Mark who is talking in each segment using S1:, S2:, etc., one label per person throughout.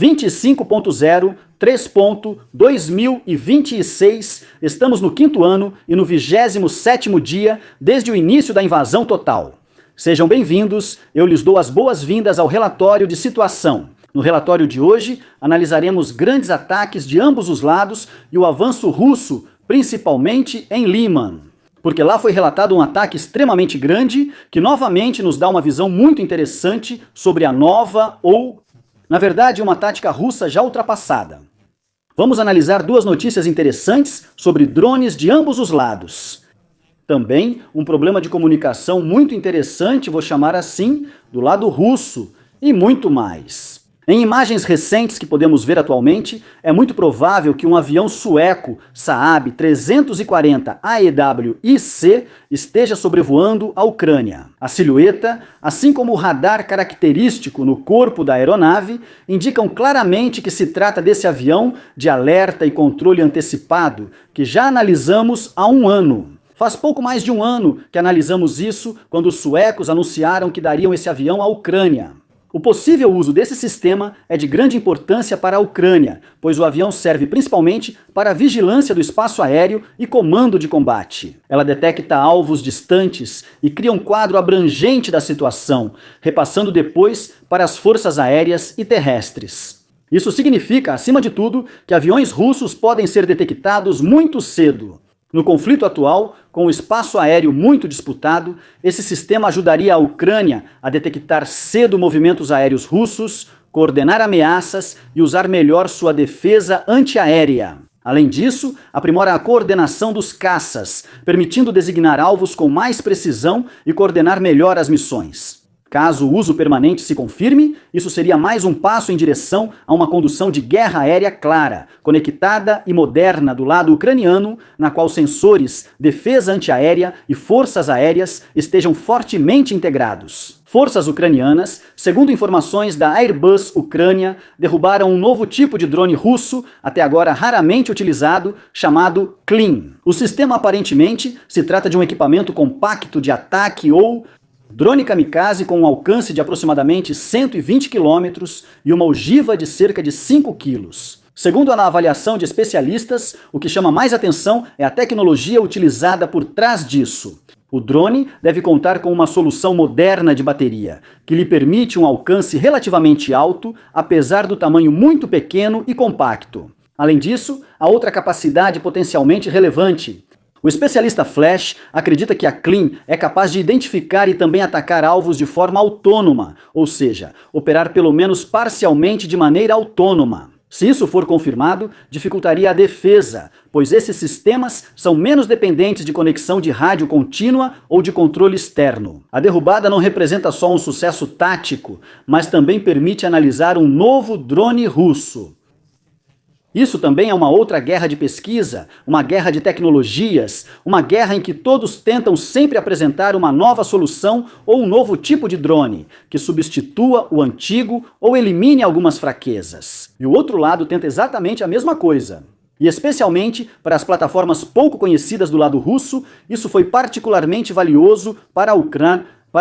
S1: 25.0 3.2026, estamos no 5º ano e no 27º dia desde o início da invasão total. Sejam bem-vindos, eu lhes dou as boas-vindas ao relatório de situação. No relatório de hoje, analisaremos grandes ataques de ambos os lados e o avanço russo, principalmente em Liman. Porque lá foi relatado um ataque extremamente grande que novamente nos dá uma visão muito interessante sobre a nova ou, na verdade, uma tática russa já ultrapassada. Vamos analisar duas notícias interessantes sobre drones de ambos os lados. Também um problema de comunicação muito interessante, vou chamar assim, do lado russo, e muito mais. Em imagens recentes que podemos ver atualmente, é muito provável que um avião sueco Saab 340 AEW-IC esteja sobrevoando a Ucrânia. A silhueta, assim como o radar característico no corpo da aeronave, indicam claramente que se trata desse avião de alerta e controle antecipado, que já analisamos há um ano. Faz pouco mais de um ano que analisamos isso quando os suecos anunciaram que dariam esse avião à Ucrânia. O possível uso desse sistema é de grande importância para a Ucrânia, pois o avião serve principalmente para a vigilância do espaço aéreo e comando de combate. Ela detecta alvos distantes e cria um quadro abrangente da situação, repassando depois para as forças aéreas e terrestres. Isso significa, acima de tudo, que aviões russos podem ser detectados muito cedo. No conflito atual, com o espaço aéreo muito disputado, esse sistema ajudaria a Ucrânia a detectar cedo movimentos aéreos russos, coordenar ameaças e usar melhor sua defesa antiaérea. Além disso, aprimora a coordenação dos caças, permitindo designar alvos com mais precisão e coordenar melhor as missões. Caso o uso permanente se confirme, isso seria mais um passo em direção a uma condução de guerra aérea clara, conectada e moderna do lado ucraniano, na qual sensores, defesa antiaérea e forças aéreas estejam fortemente integrados. Forças ucranianas, segundo informações da Airbus Ucrânia, derrubaram um novo tipo de drone russo, até agora raramente utilizado, chamado Klin. O sistema aparentemente se trata de um equipamento compacto de ataque ou drone kamikaze com um alcance de aproximadamente 120 km e uma ogiva de cerca de 5 kg. Segundo a avaliação de especialistas, o que chama mais atenção é a tecnologia utilizada por trás disso. O drone deve contar com uma solução moderna de bateria, que lhe permite um alcance relativamente alto, apesar do tamanho muito pequeno e compacto. Além disso, há outra capacidade potencialmente relevante. O especialista Flash acredita que a Klin é capaz de identificar e também atacar alvos de forma autônoma, ou seja, operar pelo menos parcialmente de maneira autônoma. Se isso for confirmado, dificultaria a defesa, pois esses sistemas são menos dependentes de conexão de rádio contínua ou de controle externo. A derrubada não representa só um sucesso tático, mas também permite analisar um novo drone russo. Isso também é uma outra guerra de pesquisa, uma guerra de tecnologias, uma guerra em que todos tentam sempre apresentar uma nova solução ou um novo tipo de drone, que substitua o antigo ou elimine algumas fraquezas. E o outro lado tenta exatamente a mesma coisa. E especialmente para as plataformas pouco conhecidas do lado russo, isso foi particularmente valioso para a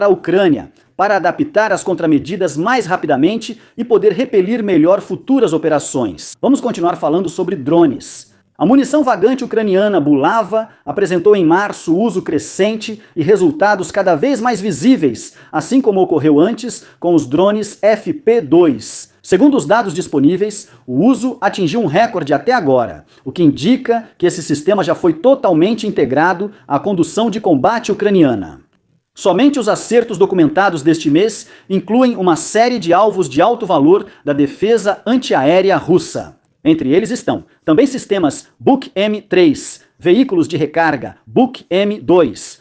S1: Ucrânia, para adaptar as contramedidas mais rapidamente e poder repelir melhor futuras operações. Vamos continuar falando sobre drones. A munição vagante ucraniana Bulava apresentou em março uso crescente e resultados cada vez mais visíveis, assim como ocorreu antes com os drones FP2. Segundo os dados disponíveis, o uso atingiu um recorde até agora, o que indica que esse sistema já foi totalmente integrado à condução de combate ucraniana. Somente os acertos documentados deste mês incluem uma série de alvos de alto valor da defesa antiaérea russa. Entre eles estão também sistemas Buk M3, veículos de recarga Buk M2,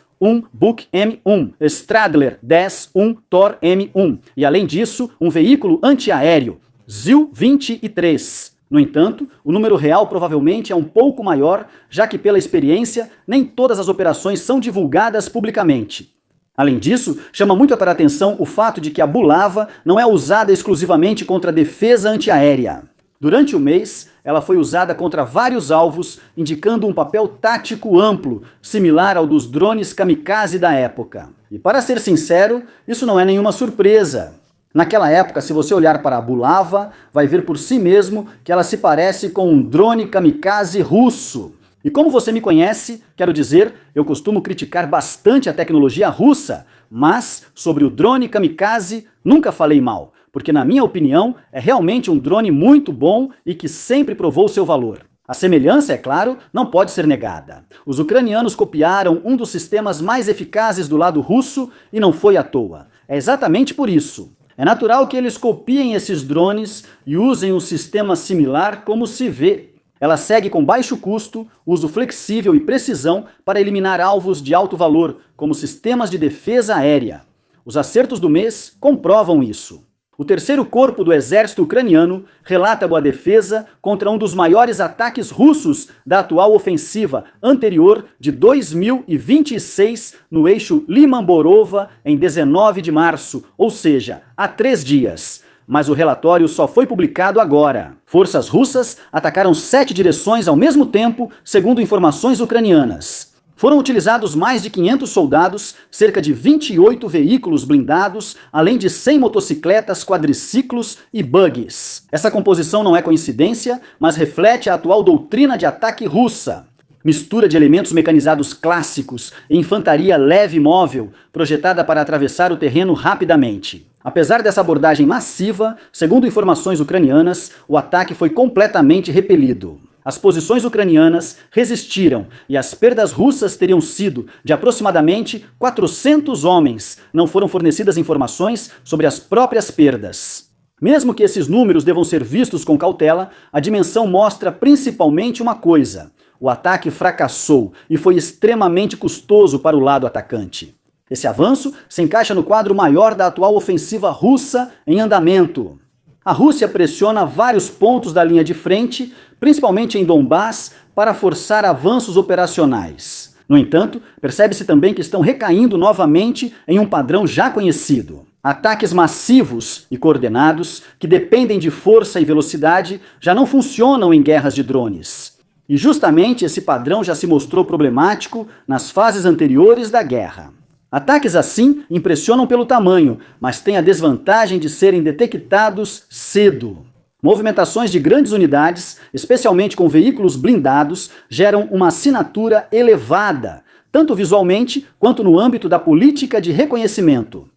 S1: Buk M1, Stradler 10-1 Tor M1 e, além disso, um veículo antiaéreo Zil-23. No entanto, o número real provavelmente é um pouco maior, já que, pela experiência, nem todas as operações são divulgadas publicamente. Além disso, chama muito para a atenção o fato de que a Bulava não é usada exclusivamente contra a defesa antiaérea. Durante o mês, ela foi usada contra vários alvos, indicando um papel tático amplo, similar ao dos drones kamikaze da época. E para ser sincero, isso não é nenhuma surpresa. Naquela época, se você olhar para a Bulava, vai ver por si mesmo que ela se parece com um drone kamikaze russo. E como você me conhece, quero dizer, eu costumo criticar bastante a tecnologia russa, mas sobre o drone kamikaze nunca falei mal, porque na minha opinião é realmente um drone muito bom e que sempre provou seu valor. A semelhança, é claro, não pode ser negada. Os ucranianos copiaram um dos sistemas mais eficazes do lado russo e não foi à toa. É exatamente por isso. É natural que eles copiem esses drones e usem um sistema similar como se vê. Ela segue com baixo custo, uso flexível e precisão para eliminar alvos de alto valor, como sistemas de defesa aérea. Os acertos do mês comprovam isso. O terceiro corpo do exército ucraniano relata boa defesa contra um dos maiores ataques russos da atual ofensiva anterior de 2026 no eixo Liman-Borova em 19 de março, ou seja, há 3 dias. Mas o relatório só foi publicado agora. Forças russas atacaram 7 direções ao mesmo tempo, segundo informações ucranianas. Foram utilizados mais de 500 soldados, cerca de 28 veículos blindados, além de 100 motocicletas, quadriciclos e buggies. Essa composição não é coincidência, mas reflete a atual doutrina de ataque russa. Mistura de elementos mecanizados clássicos e infantaria leve e móvel, projetada para atravessar o terreno rapidamente. Apesar dessa abordagem massiva, segundo informações ucranianas, o ataque foi completamente repelido. As posições ucranianas resistiram e as perdas russas teriam sido de aproximadamente 400 homens. Não foram fornecidas informações sobre as próprias perdas. Mesmo que esses números devam ser vistos com cautela, a dimensão mostra principalmente uma coisa: o ataque fracassou e foi extremamente custoso para o lado atacante. Esse avanço se encaixa no quadro maior da atual ofensiva russa em andamento. A Rússia pressiona vários pontos da linha de frente, principalmente em Donbás, para forçar avanços operacionais. No entanto, percebe-se também que estão recaindo novamente em um padrão já conhecido. Ataques massivos e coordenados, que dependem de força e velocidade, já não funcionam em guerras de drones. E justamente esse padrão já se mostrou problemático nas fases anteriores da guerra. Ataques assim impressionam pelo tamanho, mas têm a desvantagem de serem detectados cedo. Movimentações de grandes unidades, especialmente com veículos blindados, geram uma assinatura elevada, tanto visualmente quanto no âmbito da política de reconhecimento.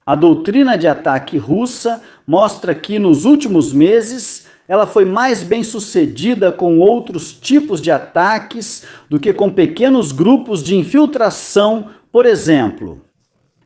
S1: A doutrina de ataque russa mostra que, nos últimos meses, ela foi mais bem sucedida com outros tipos de ataques do que com pequenos grupos de infiltração, por exemplo.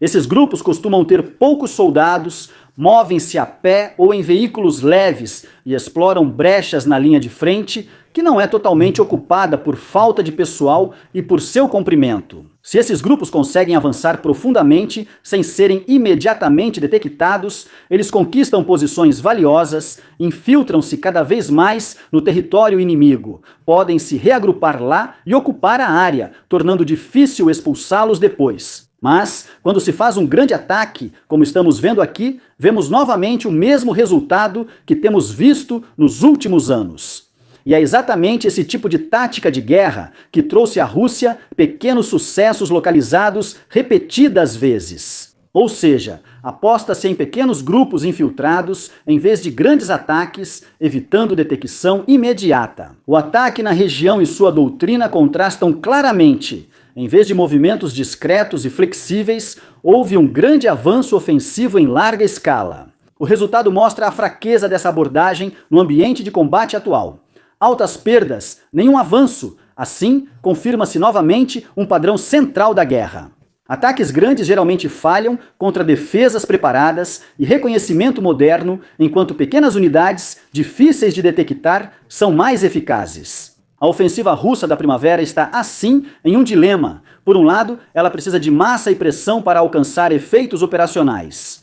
S1: Esses grupos costumam ter poucos soldados, movem-se a pé ou em veículos leves e exploram brechas na linha de frente, que não é totalmente ocupada por falta de pessoal e por seu comprimento. Se esses grupos conseguem avançar profundamente sem serem imediatamente detectados, eles conquistam posições valiosas, infiltram-se cada vez mais no território inimigo, podem se reagrupar lá e ocupar a área, tornando difícil expulsá-los depois. Mas, quando se faz um grande ataque, como estamos vendo aqui, vemos novamente o mesmo resultado que temos visto nos últimos anos. E é exatamente esse tipo de tática de guerra que trouxe à Rússia pequenos sucessos localizados repetidas vezes. Ou seja, aposta-se em pequenos grupos infiltrados em vez de grandes ataques, evitando detecção imediata. O ataque na região e sua doutrina contrastam claramente. Em vez de movimentos discretos e flexíveis, houve um grande avanço ofensivo em larga escala. O resultado mostra a fraqueza dessa abordagem no ambiente de combate atual. Altas perdas, nenhum avanço. Assim, confirma-se novamente um padrão central da guerra. Ataques grandes geralmente falham contra defesas preparadas e reconhecimento moderno, enquanto pequenas unidades, difíceis de detectar, são mais eficazes. A ofensiva russa da primavera está, assim, em um dilema. Por um lado, ela precisa de massa e pressão para alcançar efeitos operacionais.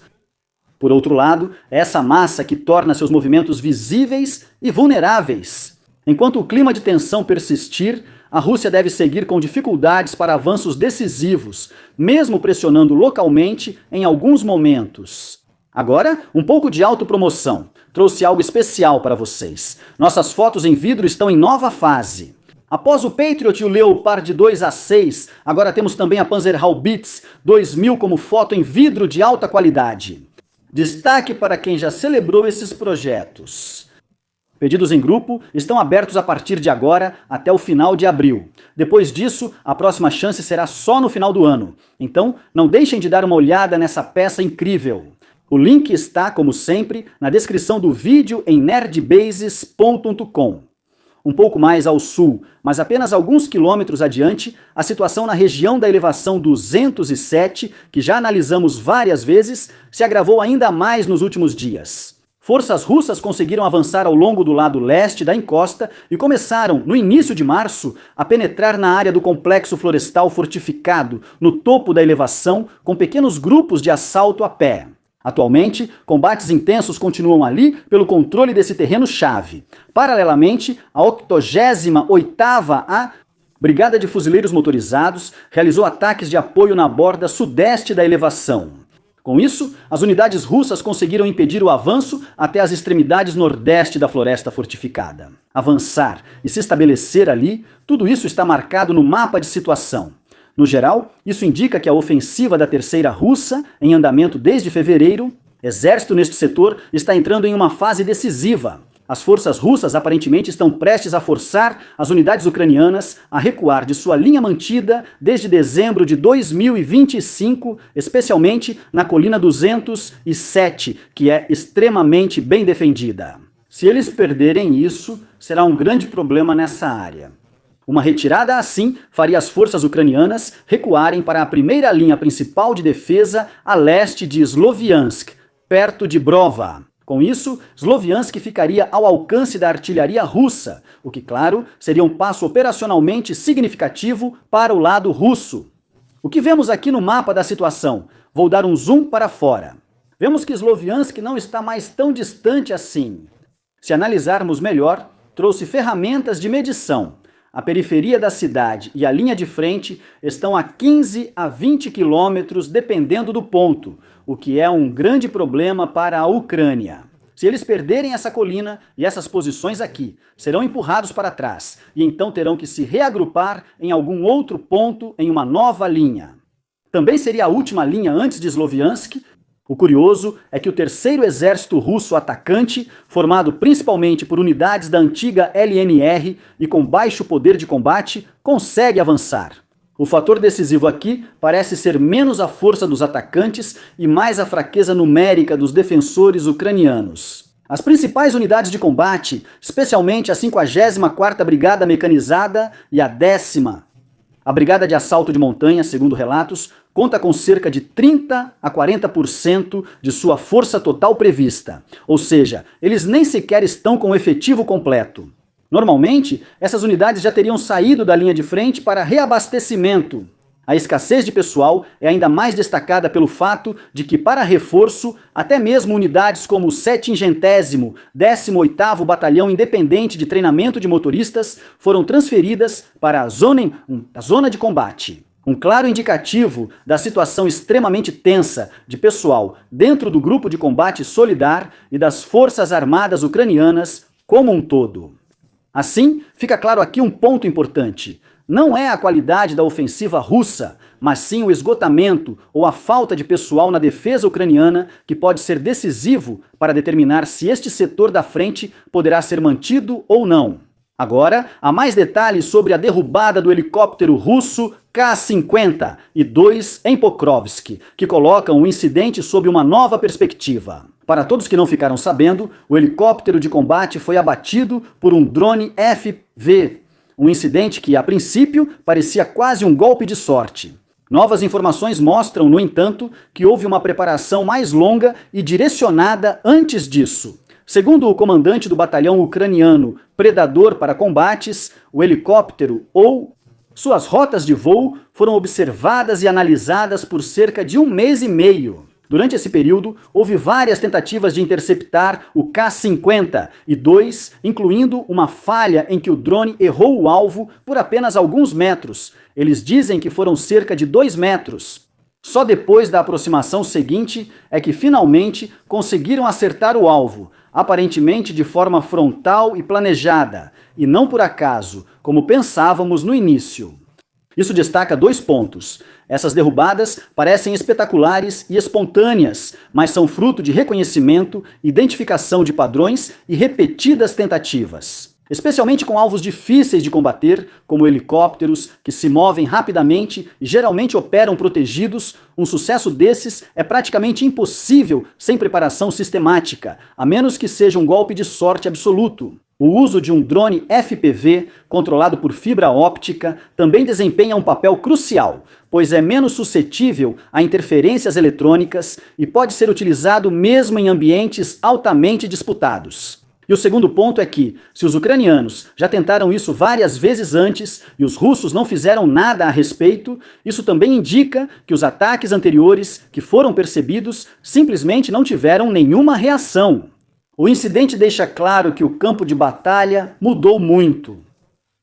S1: Por outro lado, é essa massa que torna seus movimentos visíveis e vulneráveis. Enquanto o clima de tensão persistir, a Rússia deve seguir com dificuldades para avanços decisivos, mesmo pressionando localmente em alguns momentos. Agora, um pouco de autopromoção. Trouxe algo especial para vocês. Nossas fotos em vidro estão em nova fase. Após o Patriot e o Leopard 2A6, agora temos também a Panzerhaubitze 2000 como foto em vidro de alta qualidade. Destaque para quem já celebrou esses projetos. Pedidos em grupo estão abertos a partir de agora até o final de abril. Depois disso, a próxima chance será só no final do ano. Então, não deixem de dar uma olhada nessa peça incrível. O link está, como sempre, na descrição do vídeo em nerdbases.com. Um pouco mais ao sul, mas apenas alguns quilômetros adiante, a situação na região da elevação 207, que já analisamos várias vezes, se agravou ainda mais nos últimos dias. Forças russas conseguiram avançar ao longo do lado leste da encosta e começaram, no início de março, a penetrar na área do complexo florestal fortificado, no topo da elevação, com pequenos grupos de assalto a pé. Atualmente, combates intensos continuam ali pelo controle desse terreno-chave. Paralelamente, a 88ª Brigada de Fuzileiros Motorizados realizou ataques de apoio na borda sudeste da elevação. Com isso, as unidades russas conseguiram impedir o avanço até as extremidades nordeste da floresta fortificada. Avançar e se estabelecer ali, tudo isso está marcado no mapa de situação. No geral, isso indica que a ofensiva da Terceira Russa, em andamento desde fevereiro, exército neste setor está entrando em uma fase decisiva. As forças russas aparentemente estão prestes a forçar as unidades ucranianas a recuar de sua linha mantida desde dezembro de 2025, especialmente na colina 207, que é extremamente bem defendida. Se eles perderem isso, será um grande problema nessa área. Uma retirada assim faria as forças ucranianas recuarem para a primeira linha principal de defesa a leste de Sloviansk, perto de Brova. Com isso, Sloviansk ficaria ao alcance da artilharia russa, o que, claro, seria um passo operacionalmente significativo para o lado russo. O que vemos aqui no mapa da situação? Vou dar um zoom para fora. Vemos que Sloviansk não está mais tão distante assim. Se analisarmos melhor, trouxe ferramentas de medição. A periferia da cidade e a linha de frente estão a 15 a 20 quilômetros, dependendo do ponto, o que é um grande problema para a Ucrânia. Se eles perderem essa colina e essas posições aqui, serão empurrados para trás e então terão que se reagrupar em algum outro ponto em uma nova linha. Também seria a última linha antes de Sloviansk. O curioso é que o terceiro exército russo atacante, formado principalmente por unidades da antiga LNR e com baixo poder de combate, consegue avançar. O fator decisivo aqui parece ser menos a força dos atacantes e mais a fraqueza numérica dos defensores ucranianos. As principais unidades de combate, especialmente a 54ª Brigada Mecanizada e a 10ª, a Brigada de Assalto de Montanha, segundo relatos, conta com cerca de 30 a 40% de sua força total prevista. Ou seja, eles nem sequer estão com o efetivo completo. Normalmente, essas unidades já teriam saído da linha de frente para reabastecimento. A escassez de pessoal é ainda mais destacada pelo fato de que, para reforço, até mesmo unidades como o 7º 18º Batalhão Independente de Treinamento de Motoristas foram transferidas para a zona de combate. Um claro indicativo da situação extremamente tensa de pessoal dentro do grupo de combate Solidar e das Forças Armadas Ucranianas como um todo. Assim, fica claro aqui um ponto importante. Não é a qualidade da ofensiva russa, mas sim o esgotamento ou a falta de pessoal na defesa ucraniana que pode ser decisivo para determinar se este setor da frente poderá ser mantido ou não. Agora, há mais detalhes sobre a derrubada do helicóptero russo Ka-50 em Pokrovsk, que colocam o incidente sob uma nova perspectiva. Para todos que não ficaram sabendo, o helicóptero de combate foi abatido por um drone FV, um incidente que, a princípio, parecia quase um golpe de sorte. Novas informações mostram, no entanto, que houve uma preparação mais longa e direcionada antes disso. Segundo o comandante do batalhão ucraniano Predador para Combates, o helicóptero ou suas rotas de voo foram observadas e analisadas por cerca de 1 mês e meio. Durante esse período, houve várias tentativas de interceptar o Ka-50 incluindo uma falha em que o drone errou o alvo por apenas alguns metros. Eles dizem que foram cerca de 2 metros. Só depois da aproximação seguinte é que finalmente conseguiram acertar o alvo, aparentemente de forma frontal e planejada, e não por acaso, como pensávamos no início. Isso destaca 2 pontos. Essas derrubadas parecem espetaculares e espontâneas, mas são fruto de reconhecimento, identificação de padrões e repetidas tentativas. Especialmente com alvos difíceis de combater, como helicópteros, que se movem rapidamente e geralmente operam protegidos, um sucesso desses é praticamente impossível sem preparação sistemática, a menos que seja um golpe de sorte absoluto. O uso de um drone FPV, controlado por fibra óptica, também desempenha um papel crucial, pois é menos suscetível a interferências eletrônicas e pode ser utilizado mesmo em ambientes altamente disputados. E o segundo ponto é que, se os ucranianos já tentaram isso várias vezes antes e os russos não fizeram nada a respeito, isso também indica que os ataques anteriores que foram percebidos simplesmente não tiveram nenhuma reação. O incidente deixa claro que o campo de batalha mudou muito.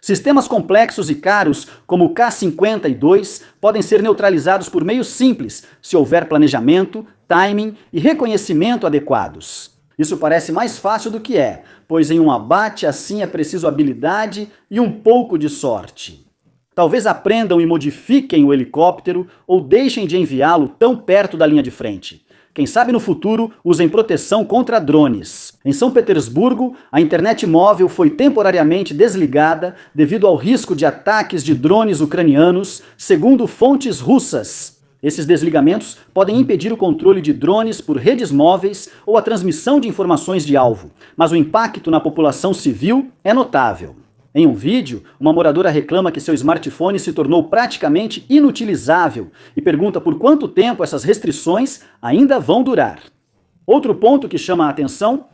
S1: Sistemas complexos e caros, como o K-52, podem ser neutralizados por meios simples, se houver planejamento, timing e reconhecimento adequados. Isso parece mais fácil do que é, pois em um abate assim é preciso habilidade e um pouco de sorte. Talvez aprendam e modifiquem o helicóptero ou deixem de enviá-lo tão perto da linha de frente. Quem sabe no futuro usem proteção contra drones. Em São Petersburgo, a internet móvel foi temporariamente desligada devido ao risco de ataques de drones ucranianos, segundo fontes russas. Esses desligamentos podem impedir o controle de drones por redes móveis ou a transmissão de informações de alvo, mas o impacto na população civil é notável. Em um vídeo, uma moradora reclama que seu smartphone se tornou praticamente inutilizável e pergunta por quanto tempo essas restrições ainda vão durar. Outro ponto que chama a atenção: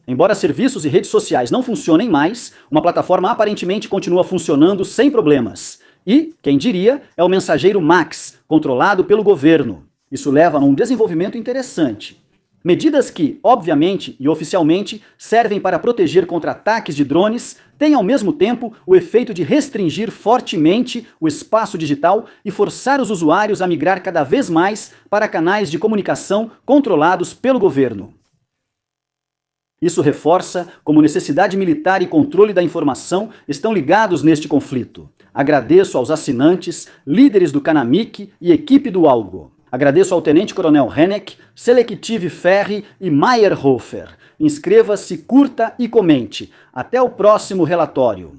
S1: embora serviços e redes sociais não funcionem mais, uma plataforma aparentemente continua funcionando sem problemas. E, quem diria, é o mensageiro Max, controlado pelo governo. Isso leva a um desenvolvimento interessante. Medidas que, obviamente e oficialmente, servem para proteger contra ataques de drones, têm ao mesmo tempo o efeito de restringir fortemente o espaço digital e forçar os usuários a migrar cada vez mais para canais de comunicação controlados pelo governo. Isso reforça como necessidade militar e controle da informação estão ligados neste conflito. Agradeço aos assinantes, líderes do Canamic e equipe do Algo. Agradeço ao Tenente Coronel Henneck, Selektiv Ferri e Meyerhofer. Inscreva-se, curta e comente. Até o próximo relatório.